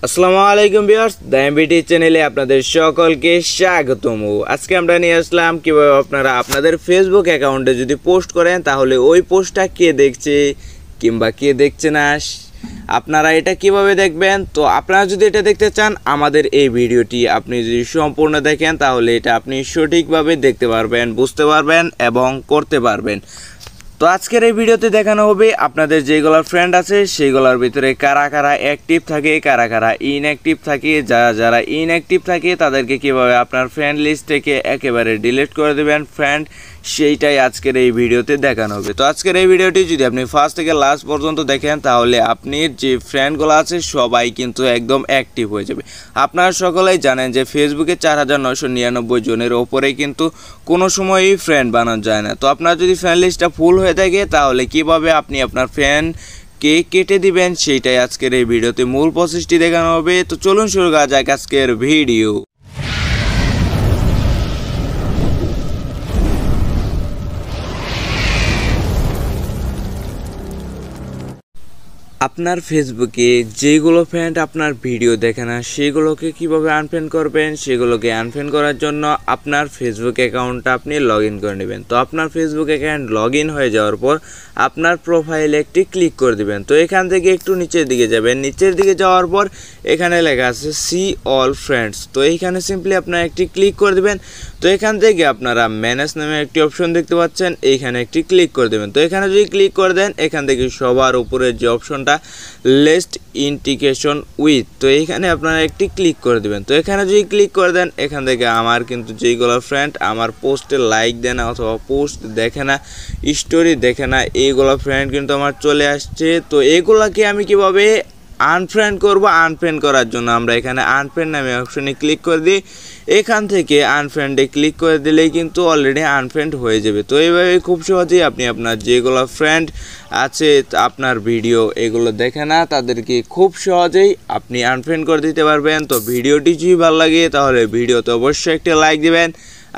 আসসালামু আলাইকুম ভিউয়ার্স, দায়ামবিটি চ্যানেলে আপনাদের সকলকে স্বাগতম। আজকে আমরা নিয়ে আসলাম কিভাবে আপনারা আপনাদের ফেসবুক অ্যাকাউন্টে যদি পোস্ট করেন তাহলে ওই পোস্টটা কে দেখছে কিংবা কে দেখছে না, আপনারা এটা কিভাবে দেখবেন। তো আপনারা যদি এটা দেখতে চান, আমাদের এই ভিডিওটি আপনি যদি সম্পূর্ণ দেখেন তাহলে এটা আপনি সঠিকভাবে দেখতে পারবেন, বুঝতে পারবেন এবং করতে পারবেন। তো আজকের এই ভিডিওতে দেখানো হবে আপনাদের যেগুলোর ফ্রেন্ড আছে সেইগুলোর ভিতরে কারা কারা অ্যাক্টিভ থাকে, কারা কারা ইনঅ্যাক্টিভ থাকে। যারা ইনঅ্যাক্টিভ থাকে তাদেরকে কীভাবে আপনার ফ্রেন্ড লিস্ট থেকে একেবারে ডিলিট করে দেবেন ফ্রেন্ড, সেইটাই আজকের এই ভিডিওতে দেখানো হবে। তো আজকের এই ভিডিওটি যদি আপনি ফার্স্ট থেকে লাস্ট পর্যন্ত দেখেন তাহলে আপনি যে ফ্রেন্ডগুলো আছে সবাই কিন্তু একদম অ্যাক্টিভ হয়ে যাবে। আপনারা সকলেই জানেন যে ফেসবুকে 4999 জনের ওপরে কিন্তু কোনো সময়ই ফ্রেন্ড বানানো যায় না। তো আপনার যদি ফ্রেন্ড লিস্টটা ফুল হয়ে থাকে তাহলে কিভাবে আপনি আপনার ফ্রেন্ডকে কেটে দিবেন সেইটাই আজকের এই ভিডিওতে মূল প্রসেসটি দেখানো হবে। তো চলুন শুরু করা যাক আজকের ভিডিও। আপনার ফেসবুকে যেগুলো ফ্রেন্ড আপনার ভিডিও দেখে না সেগুলোকে কিভাবে আনফ্রেন্ড করবেন, সেগুলোকে আনফ্রেন্ড করার জন্য আপনার ফেসবুক অ্যাকাউন্টটা আপনি লগ ইন করে নেবেন। তো আপনার ফেসবুক অ্যাকাউন্ট লগ ইন হয়ে যাওয়ার পর আপনার প্রোফাইলে একটি ক্লিক করে দিবেন। তো এখান থেকে একটু নিচের দিকে যাবেন, নিচের দিকে যাওয়ার পর এখানে লেখা আছে সি অল ফ্রেন্ডস। তো এইখানে সিম্পলি আপনারা একটি ক্লিক করে দেবেন। তো এখান থেকে আপনারা ম্যানেজ নামে একটি অপশন দেখতে পাচ্ছেন, এইখানে একটি ক্লিক করে দেবেন। তো এখানে যদি ক্লিক করে দেন এখান থেকে সবার উপরে যে অপশনটা লিস্ট ইন্টিগ্রেশন উইথ, তো এইখানে আপনারা একটি ক্লিক করে দেবেন। তো এখানে যদি ক্লিক করে দেন এখান থেকে আমার কিন্তু যেইগুলো ফ্রেন্ড আমার পোস্টে লাইক দেয় না অথবা পোস্ট দেখে না, স্টোরি দেখে না, এইগুলো ফ্রেন্ড কিন্তু আমার চলে আসছে। তো এইগুলাকে আমি কিভাবে আনফ্রেন্ড করব, আনফ্রেন্ড করার জন্য আমরা এখানে আনফ্রেন্ড নামে অপশনে ক্লিক করে দিই। এখান থেকে আনফ্রেন্ডে ক্লিক করে দিলেই কিন্তু অলরেডি আনফ্রেন্ড হয়ে যাবে। তো এইভাবে খুব সহজেই আপনি আপনার যেগুলো ফ্রেন্ড আছে আপনার ভিডিও এগুলো দেখে না তাদেরকে খুব সহজেই আপনি আনফ্রেন্ড করে দিতে পারবেন। তো ভিডিওটি যদি ভালো লাগে তাহলে ভিডিওতে অবশ্যই একটা লাইক দিবেন।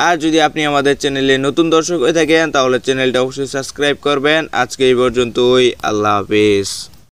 আর যদি আপনি আমাদের চ্যানেলে নতুন দর্শক হয়ে থাকেন তাহলে চ্যানেলটা অবশ্যই সাবস্ক্রাইব করবেন। আজকে এই পর্যন্তই, আল্লাহ হাফেজ।